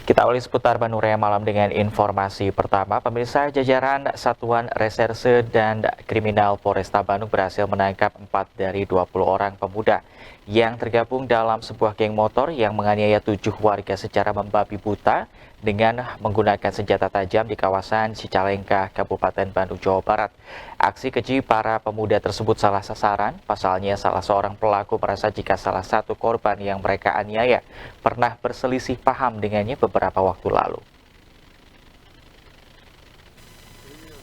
Kita awali seputar Bandung Raya malam dengan informasi pertama. Pemirsa, jajaran Satuan Reserse dan Kriminal Polresta Bandung berhasil menangkap 4 dari 20 orang pemuda yang tergabung dalam sebuah geng motor yang menganiaya 7 warga secara membabi buta dengan menggunakan senjata tajam di kawasan Cicalengka, Kabupaten Bandung, Jawa Barat. Aksi keji para pemuda tersebut salah sasaran. Pasalnya salah seorang pelaku merasa jika salah satu korban yang mereka aniaya pernah berselisih paham dengannya beberapa waktu lalu.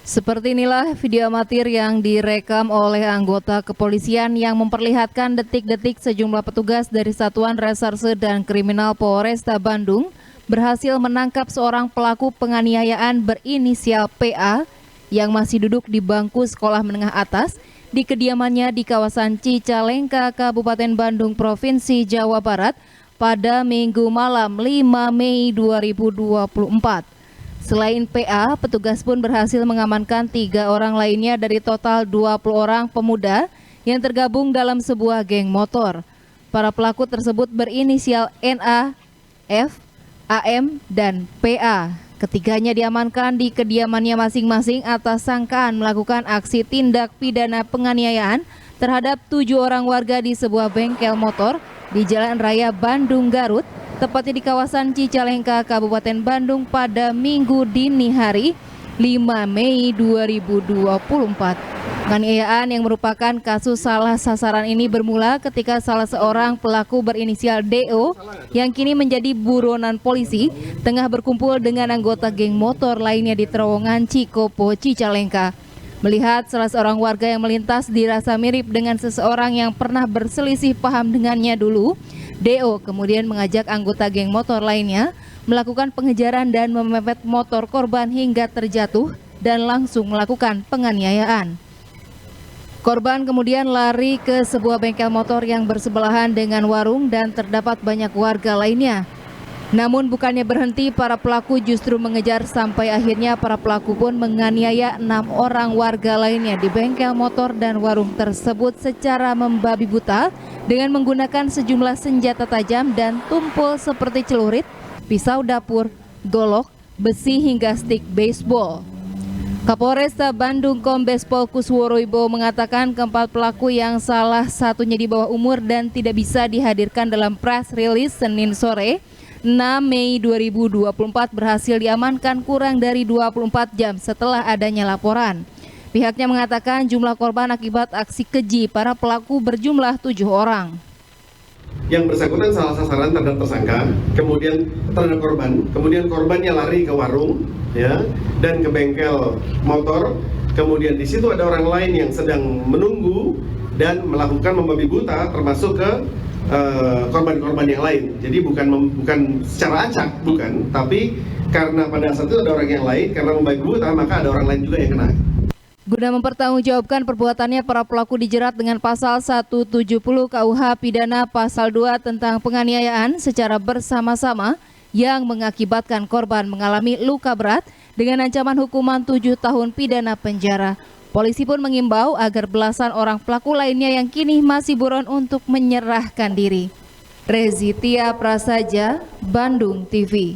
Seperti inilah video amatir yang direkam oleh anggota kepolisian yang memperlihatkan detik-detik sejumlah petugas dari Satuan Reserse dan Kriminal Polresta Bandung berhasil menangkap seorang pelaku penganiayaan berinisial PA yang masih duduk di bangku sekolah menengah atas di kediamannya di kawasan Cicalengka, Kabupaten Bandung, Provinsi Jawa Barat pada Minggu malam 5 Mei 2024. Selain PA, petugas pun berhasil mengamankan 3 orang lainnya dari total 20 orang pemuda yang tergabung dalam sebuah geng motor. Para pelaku tersebut berinisial NA, F, AM, dan PA. Ketiganya diamankan di kediamannya masing-masing atas sangkaan melakukan aksi tindak pidana penganiayaan terhadap 7 orang warga di sebuah bengkel motor di Jalan Raya Bandung Garut, tepatnya di kawasan Cicalengka, Kabupaten Bandung pada Minggu dini hari 5 Mei 2024. Penganiayaan yang merupakan kasus salah sasaran ini bermula ketika salah seorang pelaku berinisial DO yang kini menjadi buronan polisi tengah berkumpul dengan anggota geng motor lainnya di terowongan Cikopo, Cicalengka. Melihat salah seorang warga yang melintas dirasa mirip dengan seseorang yang pernah berselisih paham dengannya dulu, DO kemudian mengajak anggota geng motor lainnya melakukan pengejaran dan memepet motor korban hingga terjatuh dan langsung melakukan penganiayaan. Korban kemudian lari ke sebuah bengkel motor yang bersebelahan dengan warung dan terdapat banyak warga lainnya. Namun bukannya berhenti, para pelaku justru mengejar sampai akhirnya para pelaku pun menganiaya 6 orang warga lainnya di bengkel motor dan warung tersebut secara membabi buta dengan menggunakan sejumlah senjata tajam dan tumpul seperti celurit, pisau dapur, golok, besi hingga stik baseball. Kapolresta Bandung Kombes Pol Kusworo Ibowo mengatakan keempat pelaku yang salah satunya di bawah umur dan tidak bisa dihadirkan dalam press release Senin sore 6 Mei 2024 berhasil diamankan kurang dari 24 jam setelah adanya laporan. Pihaknya mengatakan jumlah korban akibat aksi keji para pelaku berjumlah 7 orang. Yang bersangkutan salah sasaran terhadap tersangka, kemudian terhadap korban, kemudian korbannya lari ke warung, ya, dan ke bengkel motor. Kemudian di situ ada orang lain yang sedang menunggu dan melakukan membabi buta, termasuk ke korban-korban yang lain. Jadi bukan secara acak, bukan, tapi karena pada saat itu ada orang yang lain, karena membabi buta maka ada orang lain juga yang kena. Guna mempertanggungjawabkan perbuatannya, para pelaku dijerat dengan pasal 170 KUH Pidana pasal 2 tentang penganiayaan secara bersama-sama yang mengakibatkan korban mengalami luka berat dengan ancaman hukuman 7 tahun pidana penjara. Polisi pun mengimbau agar belasan orang pelaku lainnya yang kini masih buron untuk menyerahkan diri. Rezitia Prasaja, Bandung TV.